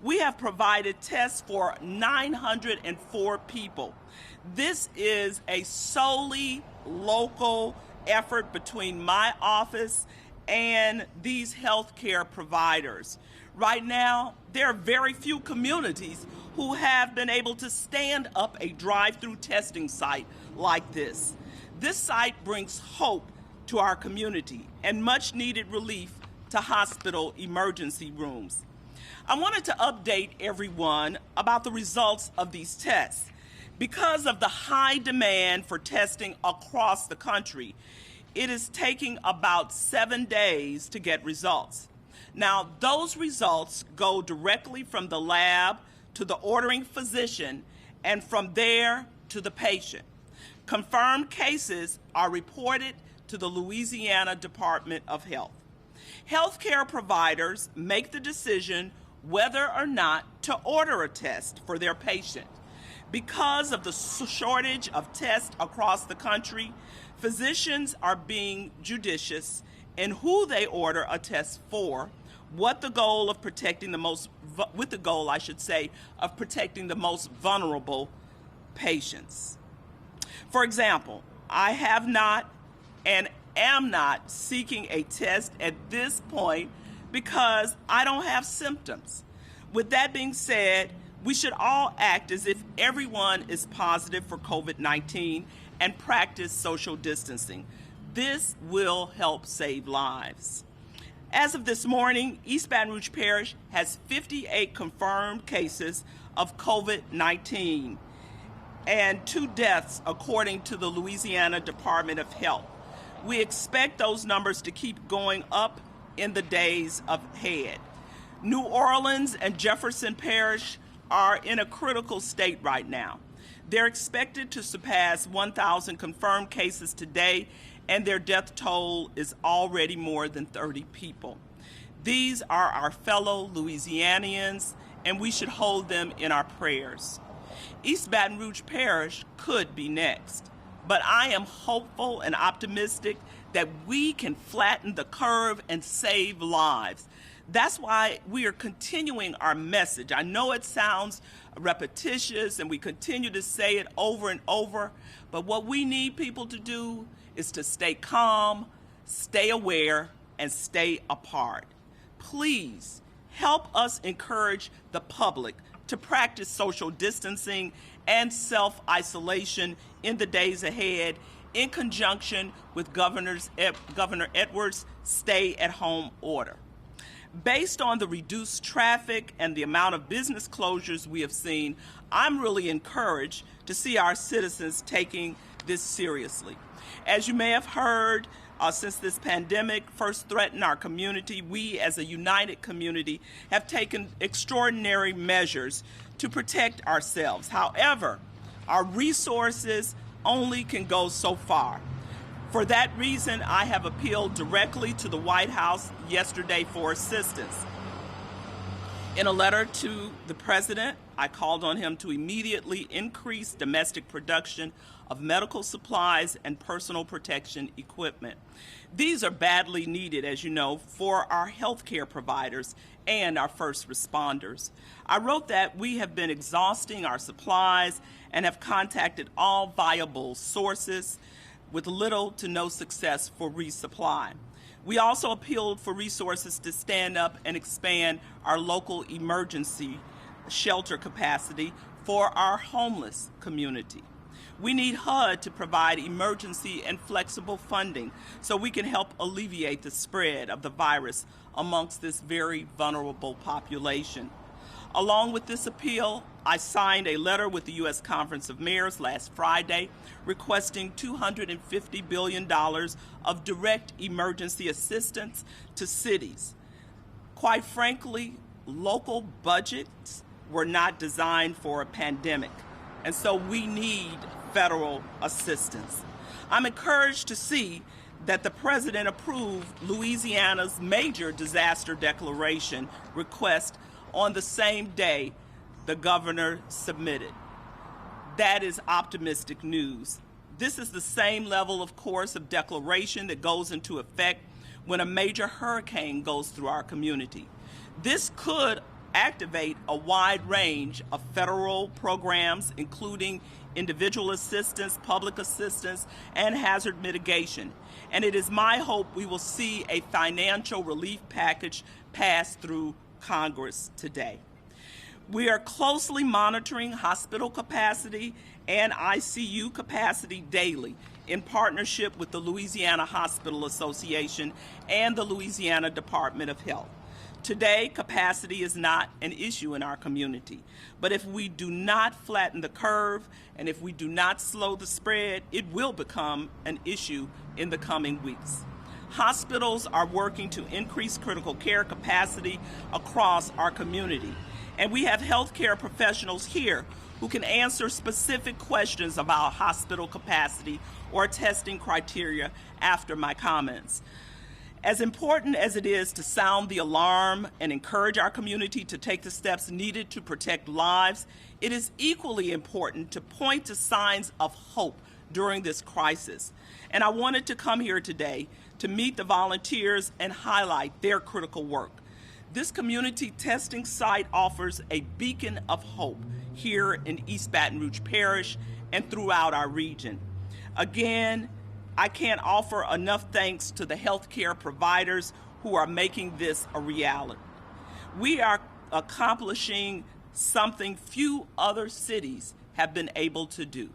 We have provided tests for 904 people. This is a solely local effort between my office and these healthcare providers. Right now, there are very few communities who have been able to stand up a drive-through testing site like this. This site brings hope to our community and much needed relief to hospital emergency rooms. I wanted to update everyone about the results of these tests. Because of the high demand for testing across the country, it is taking about 7 days to get results. Now, those results go directly from the lab to the ordering physician and from there to the patient. Confirmed cases are reported to the Louisiana Department of Health. Healthcare providers make the decision whether or not to order a test for their patient. Because of the shortage of tests across the country, physicians are being judicious in who they order a test for, with the goal of protecting the most vulnerable patients. For example, I have not and am not seeking a test at this point because I don't have symptoms. With that being said, we should all act as if everyone is positive for COVID-19 and practice social distancing. This will help save lives. As of this morning, East Baton Rouge Parish has 58 confirmed cases of COVID-19 and 2 deaths according to the Louisiana Department of Health. We expect those numbers to keep going up in the days ahead. New Orleans and Jefferson Parish are in a critical state right now. They're expected to surpass 1,000 confirmed cases today, and their death toll is already more than 30 people. These are our fellow Louisianians, and we should hold them in our prayers. East Baton Rouge Parish could be next, but I am hopeful and optimistic that we can flatten the curve and save lives. That's why we are continuing our message. I know it sounds repetitious and we continue to say it over and over, but what we need people to do is to stay calm, stay aware, and stay apart. Please help us encourage the public to practice social distancing and self-isolation in the days ahead in conjunction with Governor Edwards' stay-at-home order. Based on the reduced traffic and the amount of business closures we have seen, I'm really encouraged to see our citizens taking this seriously. As you may have heard, since this pandemic first threatened our community, we as a united community have taken extraordinary measures to protect ourselves. However, our resources only can go so far. For that reason, I have appealed directly to the White House yesterday for assistance. In a letter to the President, I called on him to immediately increase domestic production of medical supplies and personal protection equipment. These are badly needed, as you know, for our healthcare providers and our first responders. I wrote that we have been exhausting our supplies and have contacted all viable sources with little to no success for resupply. We also appealed for resources to stand up and expand our local emergency shelter capacity for our homeless community. We need HUD to provide emergency and flexible funding so we can help alleviate the spread of the virus amongst this very vulnerable population. Along with this appeal, I signed a letter with the U.S. Conference of Mayors last Friday requesting $250 billion of direct emergency assistance to cities. Quite frankly, local budgets were not designed for a pandemic, and so we need federal assistance. I'm encouraged to see that the President approved Louisiana's major disaster declaration request on the same day the governor submitted. That is optimistic news. This is the same level, of course, of declaration that goes into effect when a major hurricane goes through our community. This could activate a wide range of federal programs, including individual assistance, public assistance, and hazard mitigation. And it is my hope we will see a financial relief package pass through Congress today. We are closely monitoring hospital capacity and ICU capacity daily in partnership with the Louisiana Hospital Association and the Louisiana Department of Health. Today, capacity is not an issue in our community, but if we do not flatten the curve and if we do not slow the spread, it will become an issue in the coming weeks. Hospitals are working to increase critical care capacity across our community, and we have healthcare professionals here who can answer specific questions about hospital capacity or testing criteria after my comments. As important as it is to sound the alarm and encourage our community to take the steps needed to protect lives, it is equally important to point to signs of hope during this crisis. And I wanted to come here today to meet the volunteers and highlight their critical work. This community testing site offers a beacon of hope here in East Baton Rouge Parish and throughout our region. Again, I can't offer enough thanks to the healthcare providers who are making this a reality. We are accomplishing something few other cities have been able to do.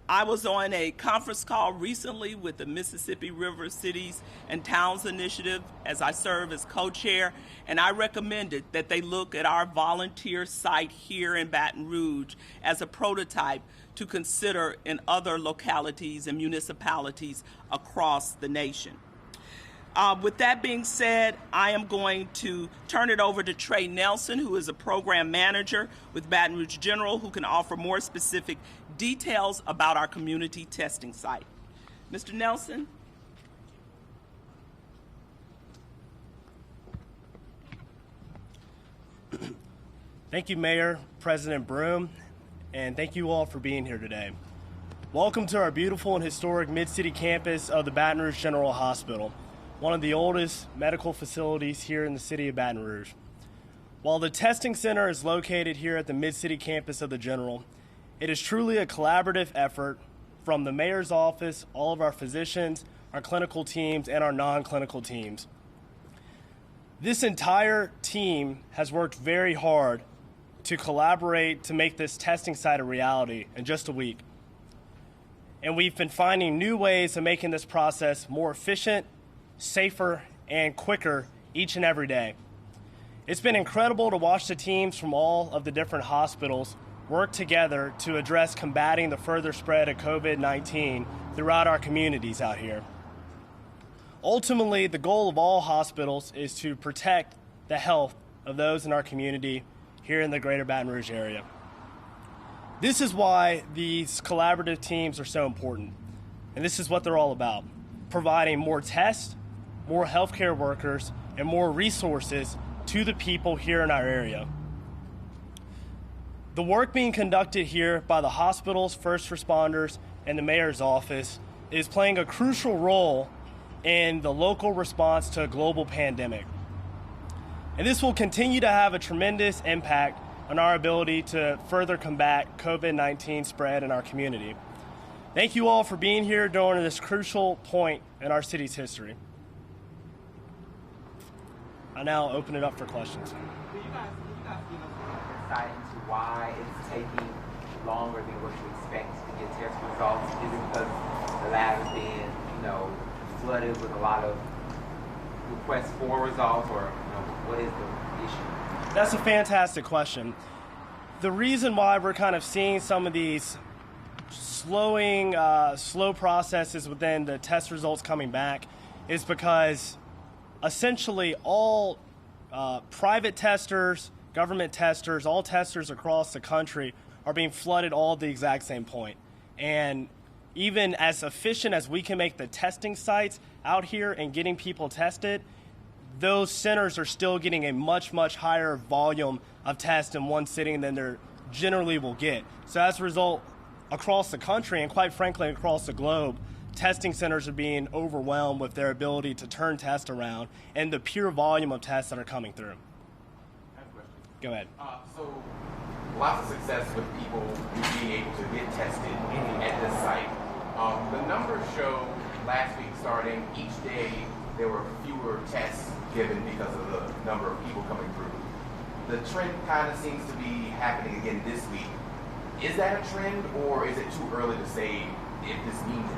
I was on a conference call recently with the Mississippi River Cities and Towns Initiative as I serve as co-chair, and I recommended that they look at our volunteer site here in Baton Rouge as a prototype to consider in other localities and municipalities across the nation. With that being said, I am going to turn it over to Trey Nelson, who is a program manager with Baton Rouge General, who can offer more specific details about our community testing site. Mr. Nelson? Thank you, Mayor, President Broome, and thank you all for being here today. Welcome to our beautiful and historic Mid-City campus of the Baton Rouge General Hospital, one of the oldest medical facilities here in the city of Baton Rouge. While the testing center is located here at the Mid-City campus of the General, it is truly a collaborative effort from the mayor's office, all of our physicians, our clinical teams, and our non-clinical teams. This entire team has worked very hard to collaborate to make this testing site a reality in just a week. And we've been finding new ways of making this process more efficient, safer, and quicker each and every day. It's been incredible to watch the teams from all of the different hospitals work together to address combating the further spread of COVID-19 throughout our communities out here. Ultimately, the goal of all hospitals is to protect the health of those in our community here in the greater Baton Rouge area. This is why these collaborative teams are so important, and this is what they're all about: providing more tests, more healthcare workers, and more resources to the people here in our area. The work being conducted here by the hospitals, first responders, and the mayor's office is playing a crucial role in the local response to a global pandemic. And this will continue to have a tremendous impact on our ability to further combat COVID-19 spread in our community. Thank you all for being here during this crucial point in our city's history. I now open it up for questions. Can you guys give us more insight into why it's taking longer than what you expect to get test results? Is it because the lab is being, flooded with a lot of requests for results, or what is the issue? That's a fantastic question. The reason why we're kind of seeing some of these slow processes within the test results coming back is because essentially all private testers, government testers, all testers across the country are being flooded all at the exact same point. And even as efficient as we can make the testing sites out here and getting people tested, those centers are still getting a much, much higher volume of tests in one sitting than they generally will get. So as a result, across the country and quite frankly across the globe, testing centers are being overwhelmed with their ability to turn tests around and the pure volume of tests that are coming through. I have a question. Go ahead. So lots of success with people being able to get tested at this site. The numbers show last week starting each day there were fewer tests given because of the number of people coming through. The trend kind of seems to be happening again this week. Is that a trend, or is it too early to say if this means anything?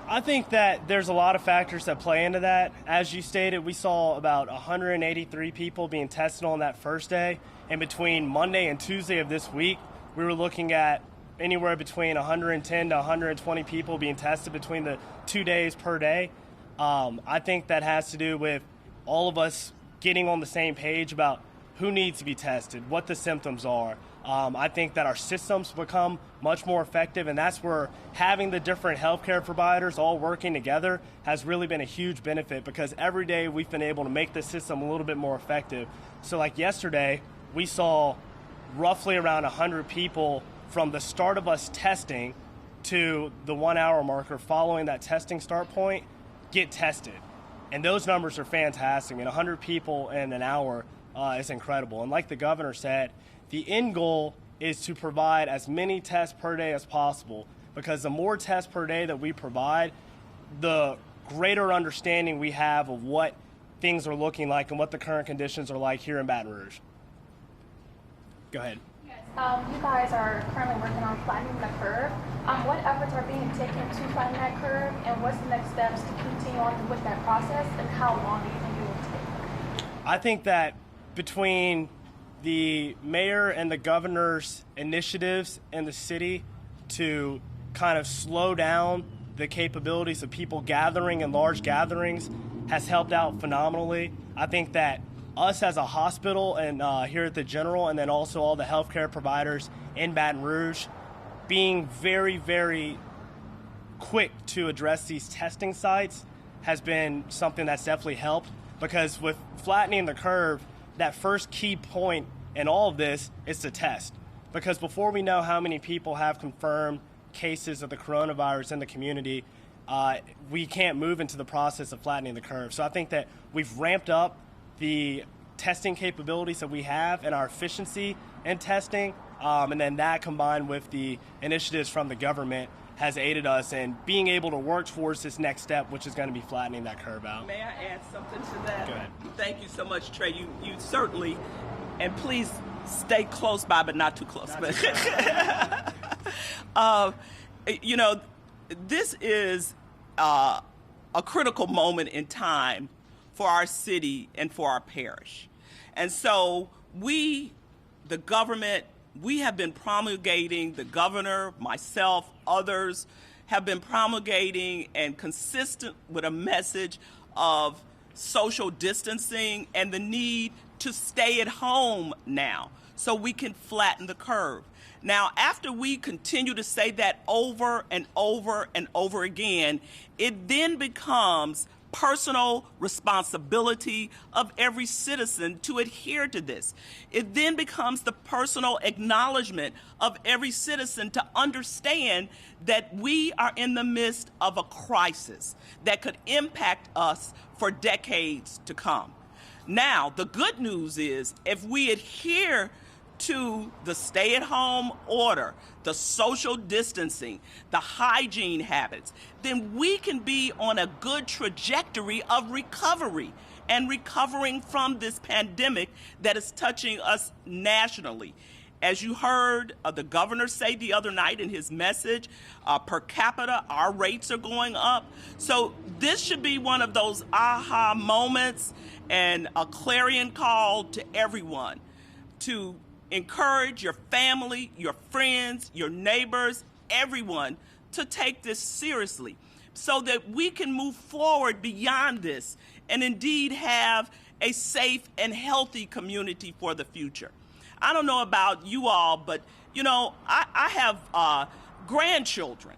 I think that there's a lot of factors that play into that. As you stated, we saw about 183 people being tested on that first day. And between Monday and Tuesday of this week, we were looking at anywhere between 110 to 120 people being tested between the 2 days per day. I think that has to do with all of us getting on the same page about who needs to be tested, what the symptoms are. I think that our systems become much more effective, and that's where having the different healthcare providers all working together has really been a huge benefit, because every day we've been able to make the system a little bit more effective. So like yesterday, we saw roughly around 100 people from the start of us testing to the 1 hour marker following that testing start point get tested. And those numbers are fantastic. I mean, 100 people in an hour is incredible. And like the governor said, the end goal is to provide as many tests per day as possible, because the more tests per day that we provide, the greater understanding we have of what things are looking like and what the current conditions are like here in Baton Rouge. Go ahead. Yes, you guys are currently working on flattening the curve. What efforts are being taken to flatten that curve, and what's the next steps to continue on with that process, and how long do you think it will take? I think that between the mayor and the governor's initiatives in the city to kind of slow down the capabilities of people gathering in large gatherings has helped out phenomenally. I think that us as a hospital and here at the General, and then also all the healthcare providers in Baton Rouge, being very, very quick to address these testing sites has been something that's definitely helped, because with flattening the curve, that first key point in all of this is to test. Because before we know how many people have confirmed cases of the coronavirus in the community, we can't move into the process of flattening the curve. So I think that we've ramped up the testing capabilities that we have and our efficiency in testing, and then that combined with the initiatives from the government has aided us in being able to work towards this next step, which is going to be flattening that curve out. May I add something to that? Go ahead. Thank you so much, Trey. You certainly, and please stay close by, but not too close. You know, this is a critical moment in time for our city and for our parish. And so we, the government, we have been promulgating, the governor, myself, others have been promulgating and consistent with a message of social distancing and the need to stay at home now so we can flatten the curve. Now, after we continue to say that over and over and over again, it then becomes personal responsibility of every citizen to adhere to this. It then becomes the personal acknowledgement of every citizen to understand that we are in the midst of a crisis that could impact us for decades to come. Now, the good news is if we adhere to the stay-at-home order, the social distancing, the hygiene habits, then we can be on a good trajectory of recovery and recovering from this pandemic that is touching us nationally. As you heard the governor say the other night in his message, per capita, our rates are going up. So this should be one of those aha moments and a clarion call to everyone to encourage your family, your friends, your neighbors, everyone to take this seriously so that we can move forward beyond this and indeed have a safe and healthy community for the future. I don't know about you all, but, you know, I have grandchildren,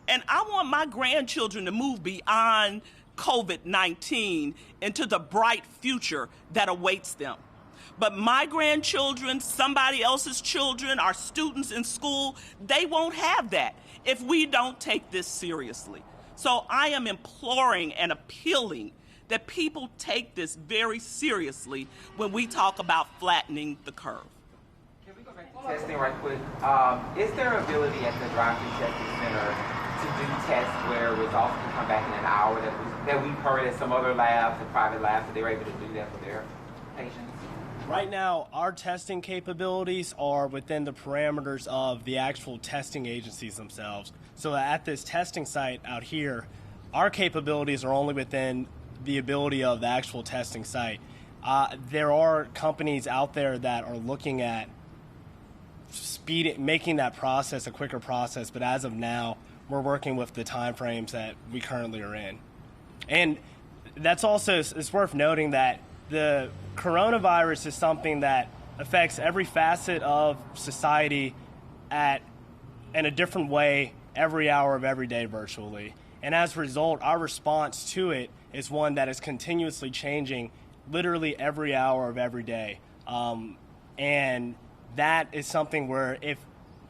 and I want my grandchildren to move beyond COVID-19 into the bright future that awaits them. But my grandchildren, somebody else's children, our students in school, they won't have that if we don't take this seriously. So I am imploring and appealing that people take this very seriously when we talk about flattening the curve. Can we go back to testing right quick? Is there ability at the drive-through testing center to do tests where results can come back in an hour that we've heard at some other labs and private labs that they're able to do that for their patients? Right now, our testing capabilities are within the parameters of the actual testing agencies themselves. So at this testing site out here, our capabilities are only within the ability of the actual testing site. There are companies out there that are looking at making that process a quicker process, but as of now, we're working with the timeframes that we currently are in. And that's also, it's worth noting that the coronavirus is something that affects every facet of society in a different way every hour of every day virtually. And as a result, our response to it is one that is continuously changing literally every hour of every day. And that is something where if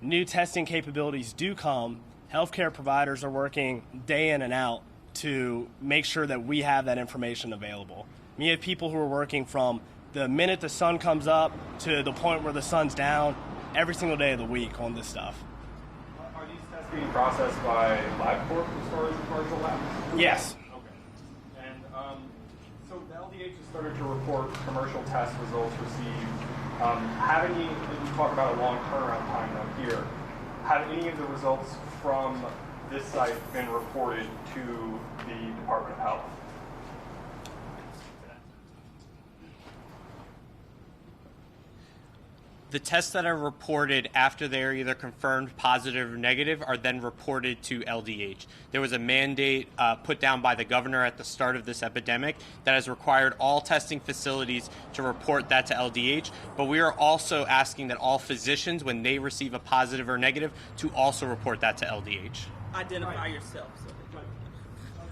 new testing capabilities do come, healthcare providers are working day in and out to make sure that we have that information available. You have people who are working from the minute the sun comes up to the point where the sun's down every single day of the week on this stuff. Are these tests being processed by LabCorp as far as the commercial labs? Yes. Okay. And so the LDH has started to report commercial test results received. You talk about a long turnaround time though here. Have any of the results from this site been reported to the Department of Health? The tests that are reported after they're either confirmed positive or negative are then reported to LDH. There was a mandate put down by the governor at the start of this epidemic that has required all testing facilities to report that to LDH, but we are also asking that all physicians, when they receive a positive or negative, to also report that to LDH. Identify yourself.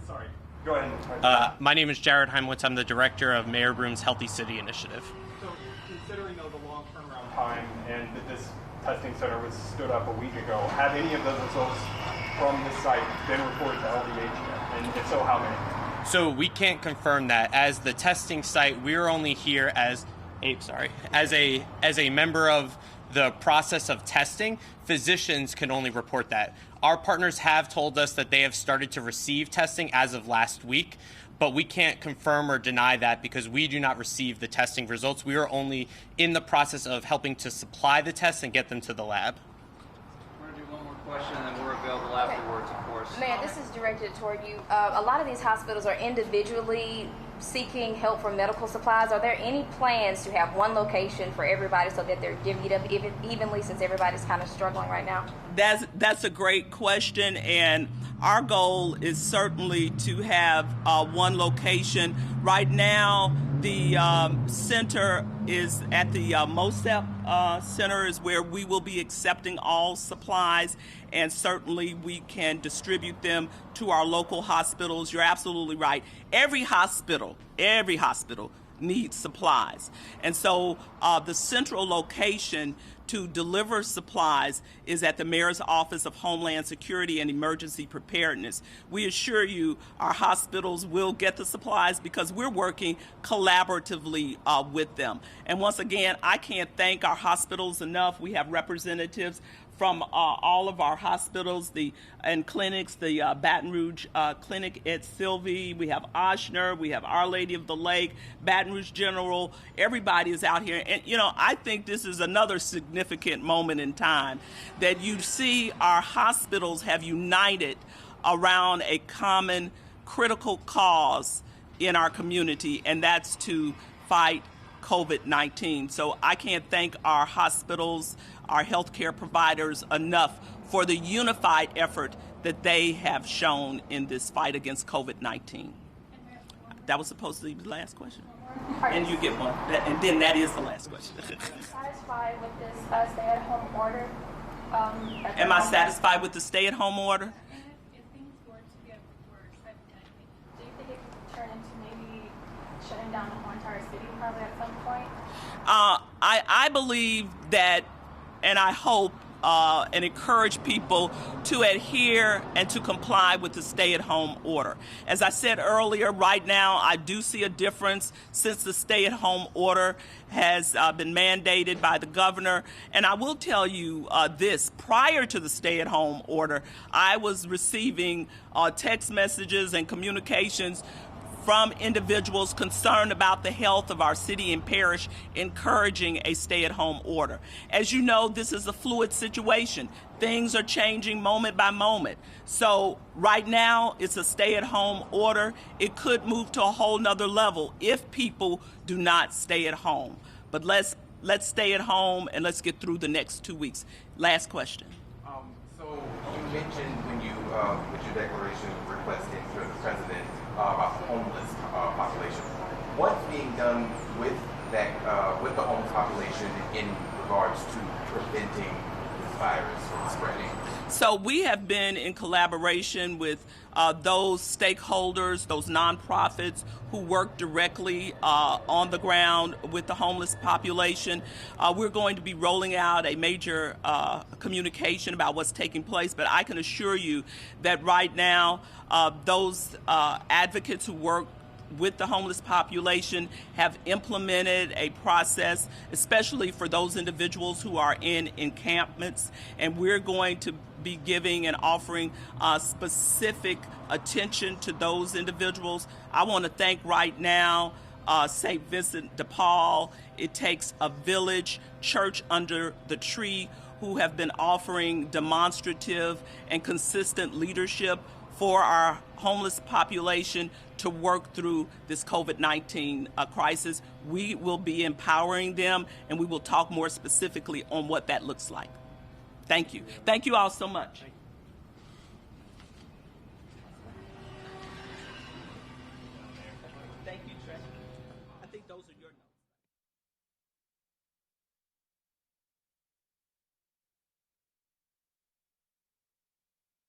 Sorry. Go ahead. My name is Jared Heimwitz. I'm the director of Mayor Broome's Healthy City Initiative. So considering though the long turnaround time and that this testing center was stood up a week ago, have any of those results from this site been reported to LDH yet? And if so, how many? So we can't confirm that. As the testing site, we're only here as a member of the process of testing. Physicians can only report that. Our partners have told us that they have started to receive testing as of last week, but we can't confirm or deny that because we do not receive the testing results. We are only in the process of helping to supply the tests and get them to the lab. We're going to do one more question and then we're available afterwards, of course. Mayor, this is directed toward you. A lot of these hospitals are individually seeking help for medical supplies. Are there any plans to have one location for everybody so that they're divvied up evenly since everybody's kind of struggling right now? That's a great question, and our goal is certainly to have one location. Right now, the center is at the MOSEP Center is where we will be accepting all supplies, and certainly we can distribute them to our local hospitals. You're absolutely right. Every hospital needs supplies. And so the central location to deliver supplies is at the Mayor's Office of Homeland Security and Emergency Preparedness. We assure you our hospitals will get the supplies because we're working collaboratively with them. And once again, I can't thank our hospitals enough. We have representatives from all of our hospitals and clinics, the Baton Rouge Clinic at Sylvie, we have Ochsner, we have Our Lady of the Lake, Baton Rouge General, everybody is out here. And, I think this is another significant moment in time that you see our hospitals have united around a common critical cause in our community, and that's to fight COVID-19. So I can't thank our hospitals, our healthcare providers enough for the unified effort that they have shown in this fight against COVID-19. That was supposed to be the last question. And you get one. And then that is the last question. Are you satisfied with this stay-at-home order? Am I satisfied with the stay-at-home order? If things were to get worse, hypothetically, do you think it could turn into maybe shutting down the whole entire city probably at some point? I believe that, and I hope and encourage people to adhere and to comply with the stay-at-home order. As I said earlier, right now I do see a difference since the stay-at-home order has been mandated by the governor. And I will tell you this, prior to the stay-at-home order, I was receiving text messages and communications from individuals concerned about the health of our city and parish, encouraging a stay-at-home order. As you know, this is a fluid situation. Things are changing moment by moment. So right now, it's a stay-at-home order. It could move to a whole nother level if people do not stay at home. But let's stay at home and let's get through the next 2 weeks. Last question. So you mentioned when you put your declaration requesting for the president about the homeless population. What's being done with that with the homeless population in regards to preventing this virus from spreading? So we have been in collaboration with those stakeholders, those nonprofits who work directly on the ground with the homeless population. We're going to be rolling out a major communication about what's taking place, but I can assure you that right now those advocates who work with the homeless population have implemented a process, especially for those individuals who are in encampments, and we're going to be giving and offering specific attention to those individuals. I want to thank right now St. Vincent de Paul. It Takes a Village, Church Under the Tree, who have been offering demonstrative and consistent leadership for our homeless population to work through this COVID-19 crisis. We will be empowering them, and we will talk more specifically on what that looks like. Thank you. Thank you all so much.